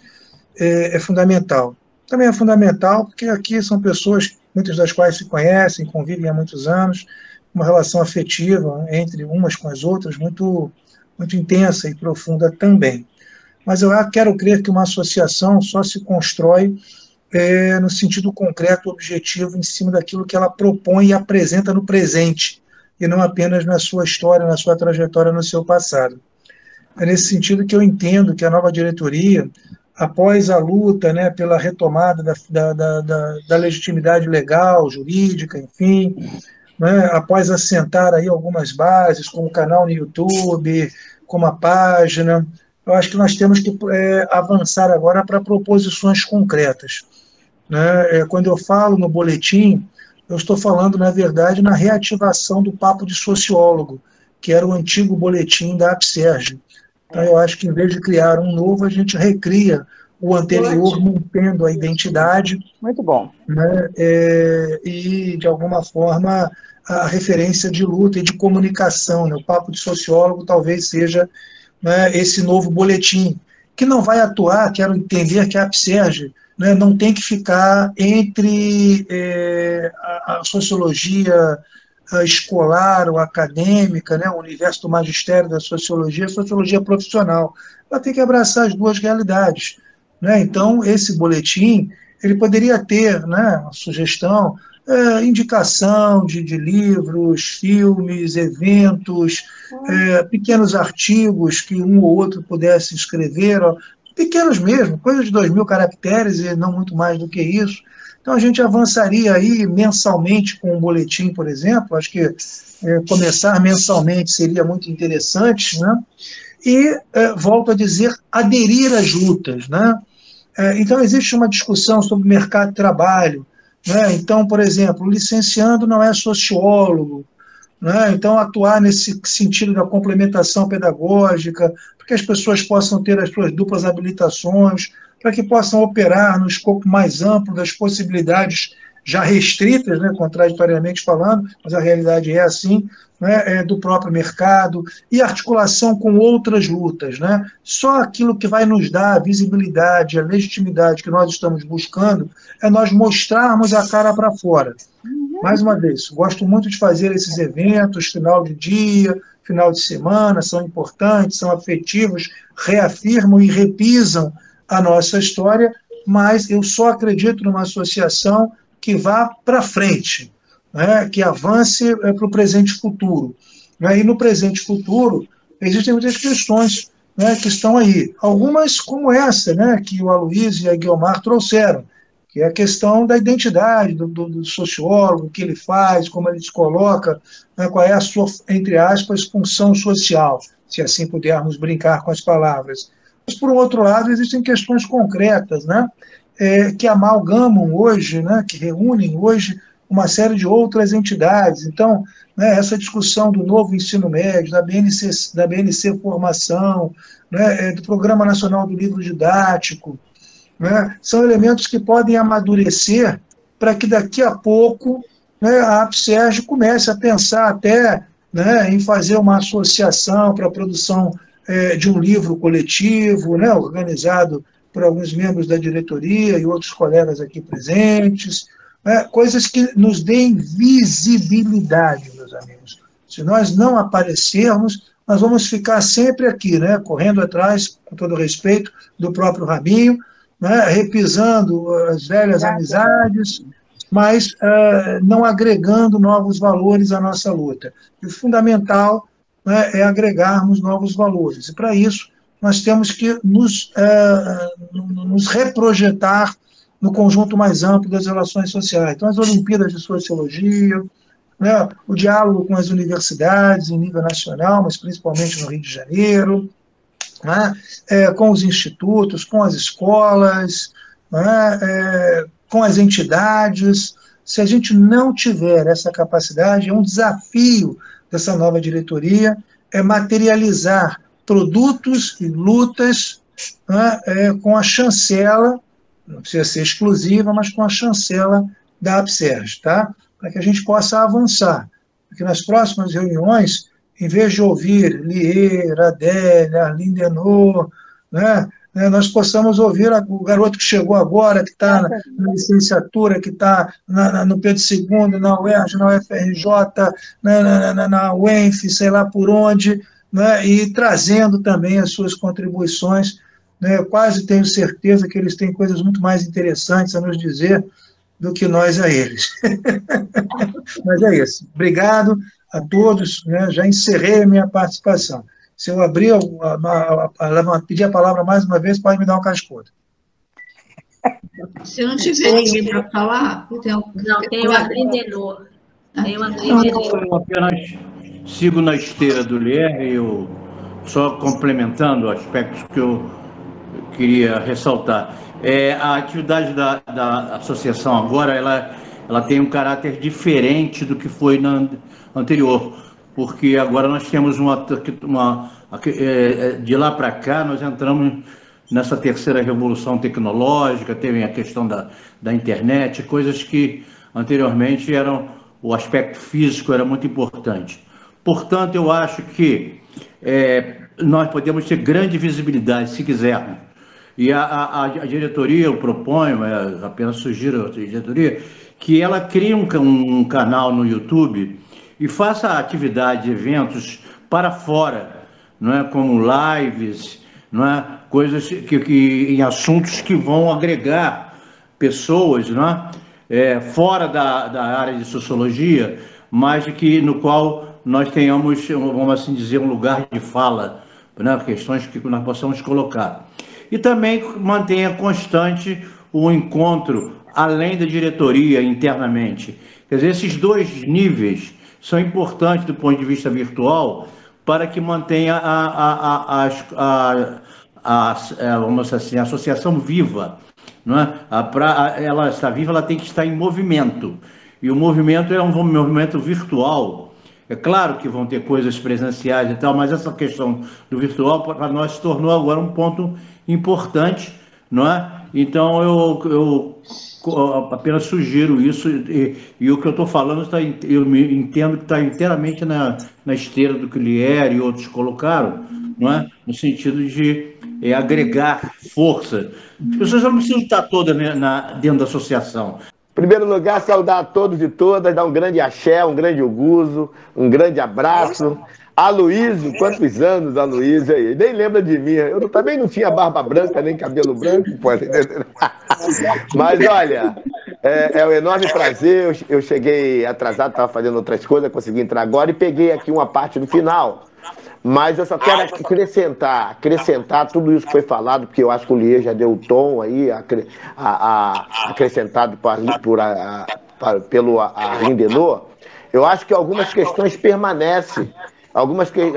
é fundamental. Também é fundamental porque aqui são pessoas, muitas das quais se conhecem, convivem há muitos anos, uma relação afetiva entre umas com as outras muito, muito intensa e profunda também. Mas eu quero crer que uma associação só se constrói no sentido concreto, objetivo, em cima daquilo que ela propõe e apresenta no presente, e não apenas na sua história, na sua trajetória, no seu passado. É nesse sentido que eu entendo que a nova diretoria, após a luta, né, pela retomada da legitimidade legal, jurídica, enfim, né, após assentar aí algumas bases, como o canal no YouTube, como a página, eu acho que nós temos que avançar agora para proposições concretas. Né? Quando eu falo no boletim, eu estou falando, na verdade, na reativação do Papo de Sociólogo, que era o antigo boletim da APSERG. Então, eu acho que, em vez de criar um novo, a gente recria o anterior, mantendo a identidade. Muito bom. Né? E, de alguma forma, a referência de luta e de comunicação. Né? O Papo de Sociólogo talvez seja, né, esse novo boletim, que não vai atuar, quero entender que a APSERG, né, não tem que ficar entre a sociologia escolar ou acadêmica, né, o universo do magistério da sociologia, a sociologia profissional. Ela tem que abraçar as duas realidades. Né? Então, esse boletim ele poderia ter, né, uma sugestão, indicação de livros, filmes, eventos, pequenos artigos que um ou outro pudesse escrever, pequenos mesmo, coisa de 2.000 caracteres e não muito mais do que isso. Então, a gente avançaria aí mensalmente com um boletim, por exemplo, acho que começar mensalmente seria muito interessante, né? E, volto a dizer, aderir às lutas, né? Então, existe uma discussão sobre o mercado de trabalho, né? Então, por exemplo, o licenciando não é sociólogo, né? Então, atuar nesse sentido da complementação pedagógica, para que as pessoas possam ter as suas duplas habilitações, para que possam operar no escopo mais amplo das possibilidades já restritas, né, contraditoriamente falando, mas a realidade é assim, né, do próprio mercado, e articulação com outras lutas. Né? Só aquilo que vai nos dar a visibilidade, a legitimidade que nós estamos buscando, é nós mostrarmos a cara para fora. Mais uma vez, gosto muito de fazer esses eventos, final de dia, final de semana, são importantes, são afetivos, reafirmam e repisam a nossa história, mas eu só acredito numa associação que vá para frente, né, que avance para o presente e futuro. Né, e no presente e futuro, existem muitas questões, né, que estão aí. Algumas como essa, né, que o Aloysio e a Guiomar trouxeram, que é a questão da identidade do sociólogo, o que ele faz, como ele se coloca, né, qual é a sua, entre aspas, função social, se assim pudermos brincar com as palavras. Mas, por um outro lado, existem questões concretas, né, que amalgamam hoje, né, que reúnem hoje uma série de outras entidades. Então, né, essa discussão do novo ensino médio, da BNC Formação, né, do Programa Nacional do Livro Didático, né, são elementos que podem amadurecer para que daqui a pouco, né, a APSERG comece a pensar até, né, em fazer uma associação para a produção de um livro coletivo, né, organizado por alguns membros da diretoria e outros colegas aqui presentes, né, coisas que nos deem visibilidade, meus amigos. Se nós não aparecermos, nós vamos ficar sempre aqui, né, correndo atrás, com todo respeito, do próprio Rabinho, né, repisando as velhas amizades, mas não agregando novos valores à nossa luta. E o fundamental, né, é agregarmos novos valores. E, para isso, nós temos que nos reprojetar no conjunto mais amplo das relações sociais. Então, as Olimpíadas de Sociologia, né, o diálogo com as universidades em nível nacional, mas principalmente no Rio de Janeiro, né, com os institutos, com as escolas, né, com as entidades. Se a gente não tiver essa capacidade, é um desafio dessa nova diretoria, materializar produtos e lutas, né, com a chancela não precisa ser exclusiva, mas com a chancela da APSERG, tá? Para que a gente possa avançar. Porque nas próximas reuniões, em vez de ouvir Lieira, Adélia, Arlindo Denot, né, nós possamos ouvir o garoto que chegou agora, que está na licenciatura, que está no Pedro II, na UERJ, na UFRJ, na UENF, sei lá por onde, né, e trazendo também as suas contribuições. Né, eu quase tenho certeza que eles têm coisas muito mais interessantes a nos dizer do que nós a eles. Mas é isso. Obrigado a todos, né, já encerrei a minha participação. Se eu abrir, pedir a palavra mais uma vez, pode me dar um cascudo. Se não tiver ninguém para falar, não, tem o Arlindo Denot. Eu apenas sigo na esteira do Lier, eu só complementando aspectos que eu queria ressaltar. A atividade da associação agora, ela tem um caráter diferente do que foi na anterior, porque agora nós temos de lá para cá, nós entramos nessa terceira revolução tecnológica, teve a questão da internet, coisas que anteriormente o aspecto físico era muito importante. Portanto, eu acho que nós podemos ter grande visibilidade, se quisermos. E a diretoria, eu proponho, apenas sugiro à diretoria, que ela crie um canal no YouTube e faça atividade, eventos para fora, não é? Como lives, não é? Coisas em assuntos que vão agregar pessoas, não é? Fora da área de sociologia, mas no qual nós tenhamos, vamos assim dizer, um lugar de fala, né? Questões que nós possamos colocar. E também mantenha constante o encontro, além da diretoria, internamente. Quer dizer, esses dois níveis são importantes do ponto de vista virtual para que mantenha vamos dizer assim, a associação viva. Não é? Para ela estar viva, ela tem que estar em movimento. E o movimento é um movimento virtual. É claro que vão ter coisas presenciais e tal, mas essa questão do virtual para nós se tornou agora um ponto importante, não é? Então eu apenas sugiro isso, e o que eu estou falando, eu entendo que está inteiramente na esteira do que Lier e outros colocaram, não é? No sentido de agregar força. As pessoas não precisam estar todas dentro da associação. Em primeiro lugar, saudar a todos e todas, dar um grande axé, um grande auguso, um grande abraço. Aloísio, quantos anos, Aloísio aí? Nem lembra de mim. Eu também não tinha barba branca, nem cabelo branco, pode entender. Mas, olha, é um enorme prazer. Eu cheguei atrasado, estava fazendo outras coisas, consegui entrar agora e peguei aqui uma parte do final. Mas eu só quero acrescentar tudo isso que foi falado, porque eu acho que o Lier já deu o tom aí, acrescentado pelo Arlindo Denot. Eu acho que algumas questões permanecem.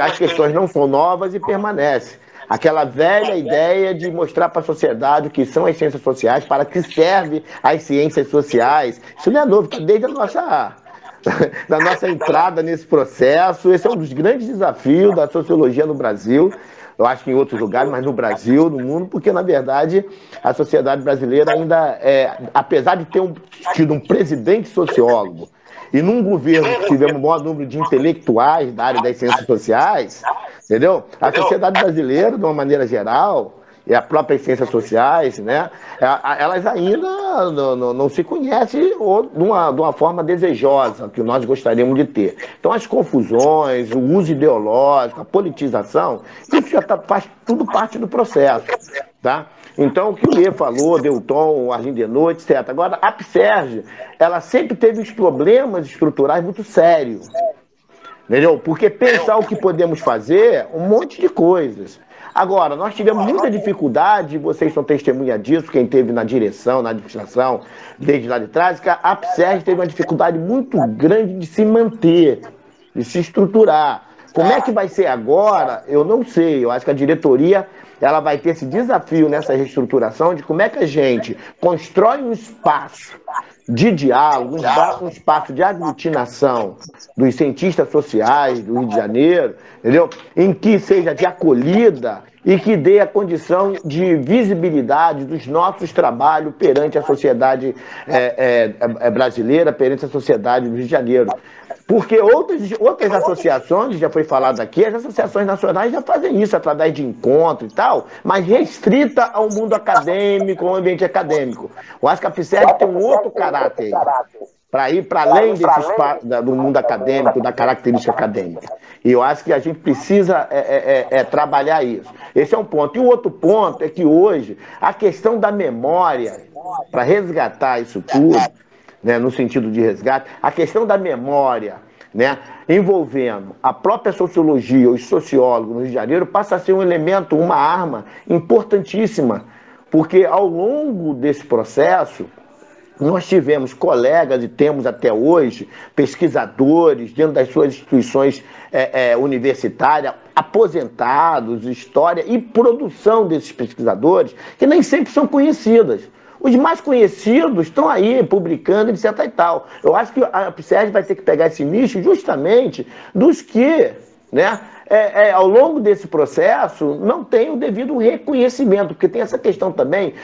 As questões não são novas e permanecem. Aquela velha ideia de mostrar para a sociedade o que são as ciências sociais, para que servem as ciências sociais. Isso não é novo, está desde da nossa entrada nesse processo. Esse é um dos grandes desafios da sociologia no Brasil. Eu acho que em outros lugares, mas no Brasil, no mundo, porque, na verdade, a sociedade brasileira ainda apesar de ter tido um presidente sociólogo, e num governo que tivemos o maior número de intelectuais da área das ciências sociais, entendeu? A sociedade brasileira, de uma maneira geral, e as próprias ciências sociais, né? Elas ainda não se conhecem de uma forma desejosa, que nós gostaríamos de ter. Então, as confusões, o uso ideológico, a politização, isso já faz tudo parte do processo, tá? Então, o que o Lier falou, deu o tom, o Arlindo Denot, etc. Agora, a APSERG, ela sempre teve uns problemas estruturais muito sérios, entendeu? Porque pensar o que podemos fazer, um monte de coisas. Agora, nós tivemos muita dificuldade, vocês são testemunha disso, quem esteve na direção, na administração, desde lá de trás, que a APSERG teve uma dificuldade muito grande de se manter, de se estruturar. Como é que vai ser agora? Eu não sei. Eu acho que a diretoria ela vai ter esse desafio nessa reestruturação de como é que a gente constrói um espaço de diálogo, um espaço de aglutinação dos cientistas sociais do Rio de Janeiro, entendeu? Em que seja de acolhida e que dê a condição de visibilidade dos nossos trabalhos perante a sociedade brasileira, perante a sociedade do Rio de Janeiro. Porque outras associações, já foi falado aqui, as associações nacionais já fazem isso através de encontro e tal, mas restrita ao mundo acadêmico, ao ambiente acadêmico. Eu acho que a PSERG tem um outro caráter para ir para além do mundo acadêmico, da característica acadêmica. E eu acho que a gente precisa trabalhar isso. Esse é um ponto. E o outro ponto é que hoje a questão da memória, para resgatar isso tudo, né, no sentido de resgate, a questão da memória, né, envolvendo a própria sociologia, os sociólogos no Rio de Janeiro, passa a ser um elemento, uma arma importantíssima, porque ao longo desse processo, nós tivemos colegas e temos até hoje pesquisadores dentro das suas instituições universitárias, aposentados, história e produção desses pesquisadores, que nem sempre são conhecidas. Os mais conhecidos estão aí publicando, etc. e tal. Eu acho que a PSERG vai ter que pegar esse nicho justamente dos que, né, ao longo desse processo, não tem o devido reconhecimento, porque tem essa questão também,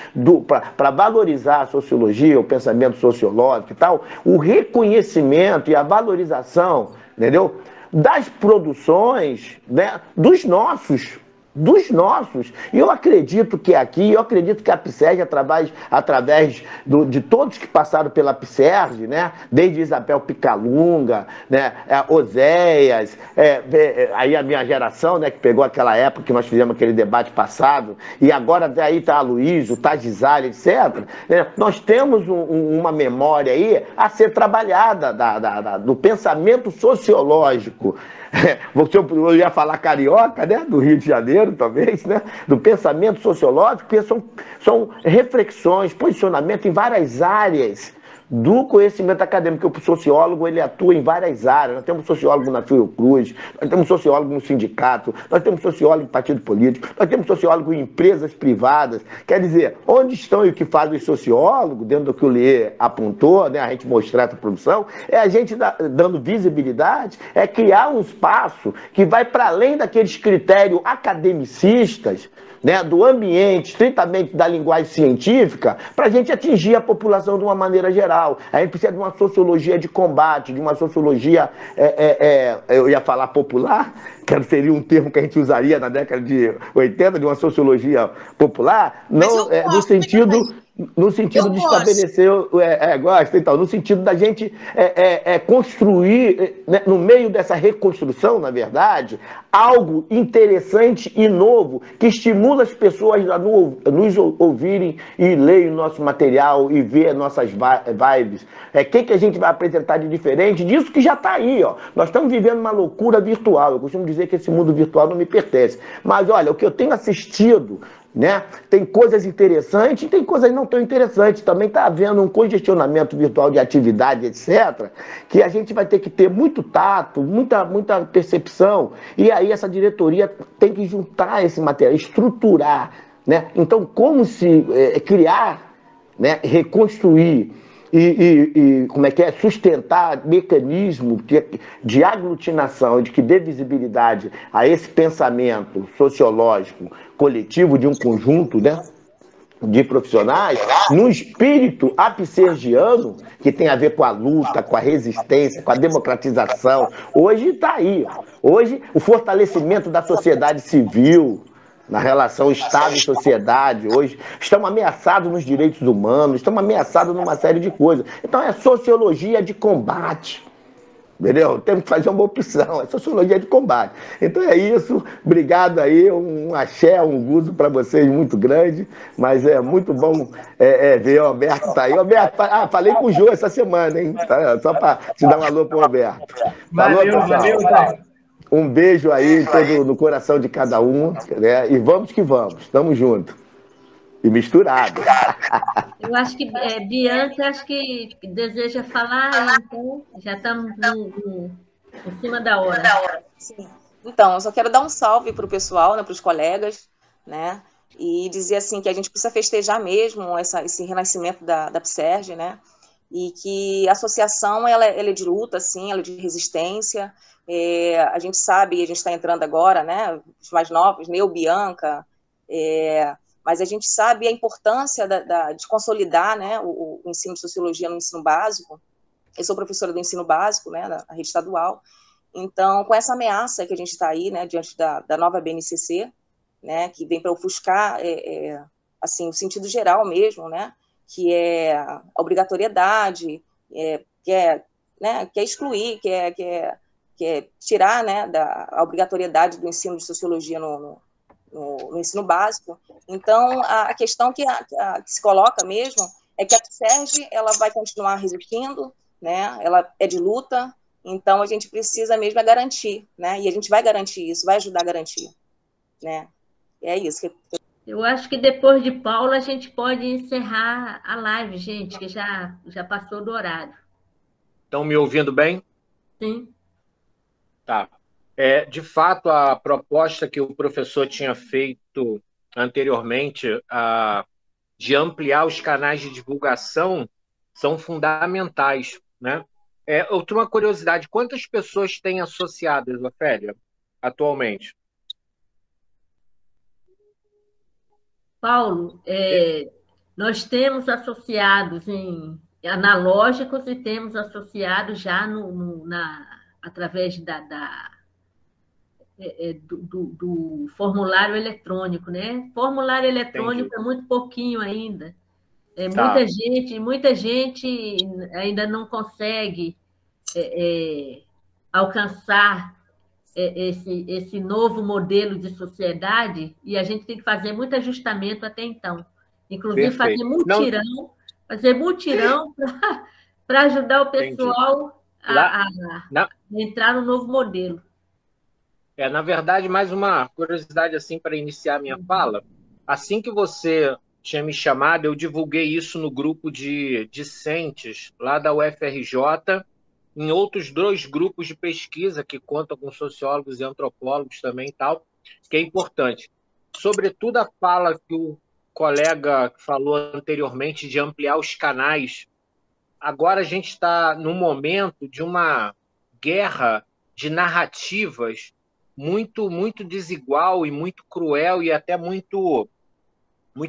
para valorizar a sociologia, o pensamento sociológico e tal, o reconhecimento e a valorização, entendeu, das produções, né, dos nossos. E eu acredito que aqui, eu acredito que a PSERG, através de todos que passaram pela PSERG, né, desde Isabel Picalunga, né, Oséias, aí a minha geração, né, que pegou aquela época que nós fizemos aquele debate passado, e agora daí está a Luísa, o Tajizalha, etc., né, nós temos uma memória aí a ser trabalhada do pensamento sociológico. Eu ia falar carioca, né? Do Rio de Janeiro, talvez, né? Do pensamento sociológico, porque são reflexões, posicionamento em várias áreas do conhecimento acadêmico, porque o sociólogo ele atua em várias áreas. Nós temos sociólogo na Fiocruz, nós temos sociólogo no sindicato, nós temos sociólogo em partido político, nós temos sociólogo em empresas privadas. Quer dizer, onde estão e o que fazem os sociólogos, dentro do que o Lê apontou, né, a gente mostrar essa produção, é a gente dando visibilidade, é criar um espaço que vai para além daqueles critérios academicistas, né, do ambiente, estritamente da linguagem científica, para a gente atingir a população de uma maneira geral. A gente precisa de uma sociologia de combate, de uma sociologia, eu ia falar popular, que seria um termo que a gente usaria na década de 80, de uma sociologia popular, não, no sentido de estabelecer, gosta, então, no sentido da gente construir, né, no meio dessa reconstrução, na verdade, algo interessante e novo, que estimula as pessoas a nos ouvirem e lerem o nosso material e ver nossas vibes. O que a gente vai apresentar de diferente disso que já está aí, ó. Nós estamos vivendo uma loucura virtual. Eu costumo dizer que esse mundo virtual não me pertence. Mas, olha, o que eu tenho assistido, né? Tem coisas interessantes e tem coisas não tão interessantes. Também está havendo um congestionamento virtual de atividade, etc., que a gente vai ter que ter muito tato, muita percepção. E aí essa diretoria tem que juntar esse material, estruturar, né? Então, como se criar, né? Reconstruir e como é que é? Sustentar mecanismo de aglutinação, de que dê visibilidade a esse pensamento sociológico coletivo de um conjunto, né, de profissionais, no espírito apsergiano, que tem a ver com a luta, com a resistência, com a democratização. Hoje está aí. Hoje, o fortalecimento da sociedade civil, na relação Estado e sociedade, hoje estamos ameaçados nos direitos humanos, estamos ameaçados numa série de coisas. Então é sociologia de combate, entendeu? Temos que fazer uma opção, é sociologia de combate. Então é isso, obrigado aí, um axé, um guzo para vocês muito grande, mas é muito bom ver o Alberto tá aí. Alberto, falei com o Jô essa semana, hein? Tá, só para te dar um alô pro Alberto. Valeu, tá. Um beijo aí no coração de cada um, né? E vamos que vamos, estamos juntos. E misturado. Eu acho que Bianca, acho que deseja falar, então já estamos em cima da hora. Sim. Então, eu só quero dar um salve para o pessoal, né, para os colegas, né? E dizer assim que a gente precisa festejar mesmo esse renascimento da PSERG, né? e que a associação ela é de luta, sim, ela é de resistência. A gente sabe, a gente está entrando agora, né, os mais novos, Neu, Bianca, mas a gente sabe a importância de consolidar, né, o ensino de sociologia no ensino básico. Eu sou professora do ensino básico, né, na rede estadual. Então, com essa ameaça que a gente está aí, né, diante da nova BNCC, né, que vem para ofuscar assim, o sentido geral mesmo, né, que é a obrigatoriedade, que é excluir, que é tirar, né, a obrigatoriedade do ensino de sociologia no ensino básico. Então, a questão que se coloca mesmo é que a PSERG ela vai continuar resistindo, né, ela é de luta, então a gente precisa mesmo garantir, né, e a gente vai garantir isso, vai ajudar a garantir, né, é isso. Eu acho que depois de Paula a gente pode encerrar a live, gente, que já passou do horário. Estão me ouvindo bem? Sim. Tá. De fato, a proposta que o professor tinha feito anteriormente de ampliar os canais de divulgação são fundamentais, né? Eu tenho uma curiosidade, quantas pessoas têm associadas, Ofélia, atualmente? Paulo, nós temos associados em analógicos e temos associados já através do formulário eletrônico, né? Formulário eletrônico Entendi. É muito pouquinho ainda. Muita gente ainda não consegue alcançar esse novo modelo de sociedade e a gente tem que fazer muito ajustamento até então. Inclusive, fazer mutirão para ajudar o pessoal a entrar no novo modelo. Na verdade, mais uma curiosidade assim para iniciar a minha fala. Assim que você tinha me chamado, eu divulguei isso no grupo de discentes lá da UFRJ, em outros 2 grupos de pesquisa que contam com sociólogos e antropólogos também e tal, que é importante. Sobretudo a fala que o colega falou anteriormente de ampliar os canais. Agora a gente está num momento de uma guerra de narrativas muito, muito desigual e muito cruel e até muito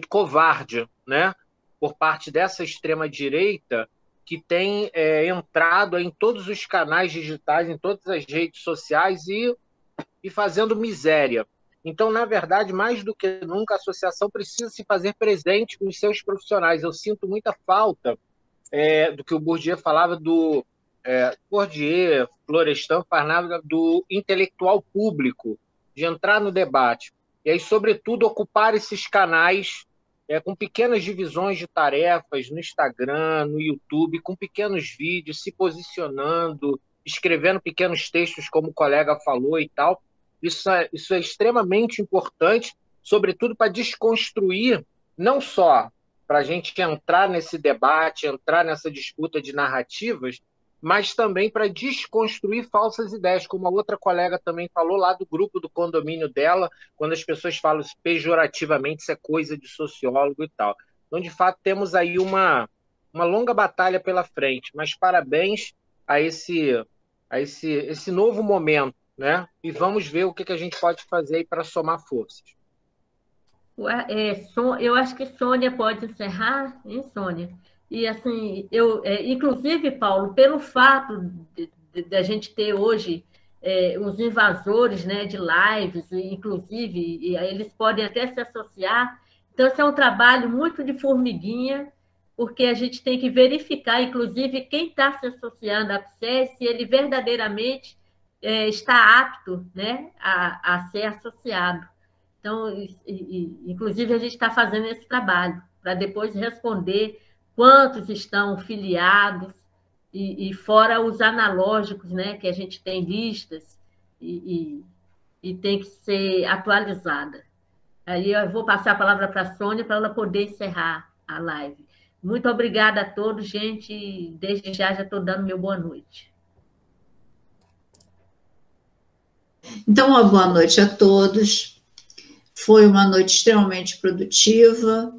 covarde, né? Por parte dessa extrema-direita que tem entrado em todos os canais digitais, em todas as redes sociais e fazendo miséria. Então, na verdade, mais do que nunca, a associação precisa se fazer presente com os seus profissionais. Eu sinto muita falta do que o Bourdieu falava do Bourdieu, Florestan, falava do intelectual público, de entrar no debate. E aí, sobretudo, ocupar esses canais com pequenas divisões de tarefas no Instagram, no YouTube, com pequenos vídeos, se posicionando, escrevendo pequenos textos, como o colega falou e tal. Isso é extremamente importante, sobretudo para desconstruir, não só para a gente entrar nesse debate, entrar nessa disputa de narrativas, mas também para desconstruir falsas ideias, como a outra colega também falou lá do grupo do condomínio dela, quando as pessoas falam pejorativamente, isso é coisa de sociólogo e tal. Então, de fato, temos aí uma longa batalha pela frente, mas parabéns a esse novo momento, né? E vamos ver o que a gente pode fazer aí para somar forças. Eu acho que Sônia pode encerrar, hein, Sônia? E, assim, inclusive, Paulo, pelo fato de a gente ter hoje os invasores, né, de lives, inclusive, e eles podem até se associar. Então, esse é um trabalho muito de formiguinha, porque a gente tem que verificar, inclusive, quem está se associando à PSERG, se ele verdadeiramente está apto, né, a ser associado. Então, inclusive, a gente está fazendo esse trabalho para depois responder quantos estão filiados, e fora os analógicos, né, que a gente tem listas e tem que ser atualizada. Aí eu vou passar a palavra para a Sônia para ela poder encerrar a live. Muito obrigada a todos, gente. Desde já estou dando meu boa noite. Então, uma boa noite a todos. Foi uma noite extremamente produtiva,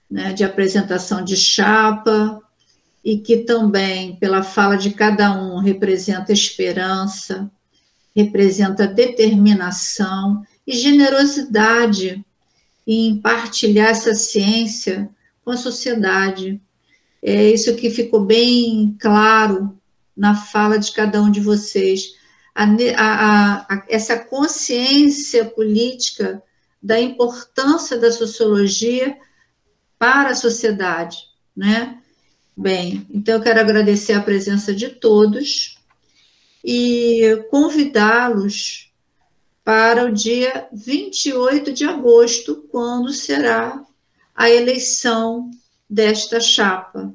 né, de apresentação de chapa, e que também, pela fala de cada um, representa esperança, representa determinação e generosidade em partilhar essa ciência com a sociedade. É isso que ficou bem claro na fala de cada um de vocês. Essa consciência política da importância da sociologia para a sociedade, né? Bem, então eu quero agradecer a presença de todos e convidá-los para o dia 28 de agosto, quando será a eleição desta chapa.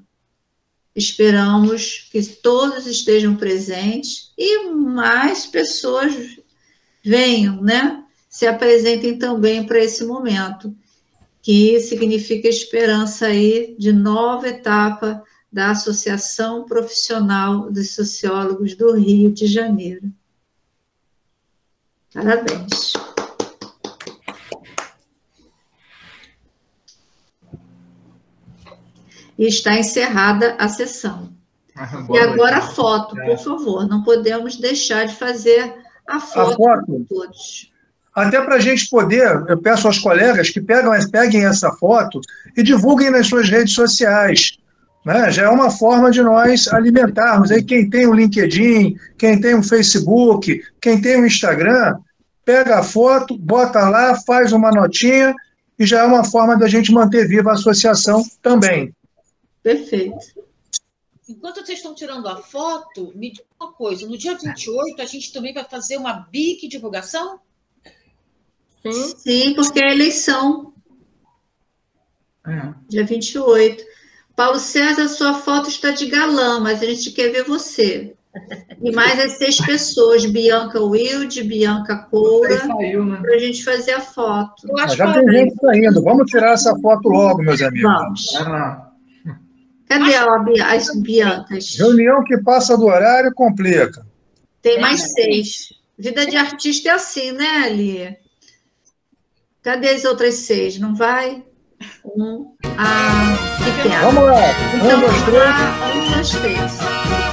Esperamos que todos estejam presentes e mais pessoas venham, né? Se apresentem também para esse momento, que significa esperança aí de nova etapa da Associação Profissional dos Sociólogos do Rio de Janeiro. Parabéns. E está encerrada a sessão. E agora a foto, por favor. Não podemos deixar de fazer a foto de todos. Até para a gente poder, eu peço aos colegas que peguem essa foto e divulguem nas suas redes sociais. Né? Já é uma forma de nós alimentarmos. Aí quem tem o LinkedIn, quem tem o Facebook, quem tem o Instagram, pega a foto, bota lá, faz uma notinha e já é uma forma da gente manter viva a associação também. Perfeito. Enquanto vocês estão tirando a foto, me diga uma coisa, no dia 28 a gente também vai fazer uma BIC divulgação? Sim, sim, porque é a eleição. Dia 28. Paulo César, sua foto está de galã, mas a gente quer ver você. E mais as 6 pessoas, Bianca Wilde, Bianca Coura, para a gente fazer a foto. Já tem gente saindo, vamos tirar essa foto logo, meus amigos. Vamos. Cadê as Biancas? Reunião que passa do horário complica. Tem mais 6. Vida de artista é assim, né, Ali? Cadê as outras 6? Não vai? Que pena. Vamos lá. Então, 1, 2, 3.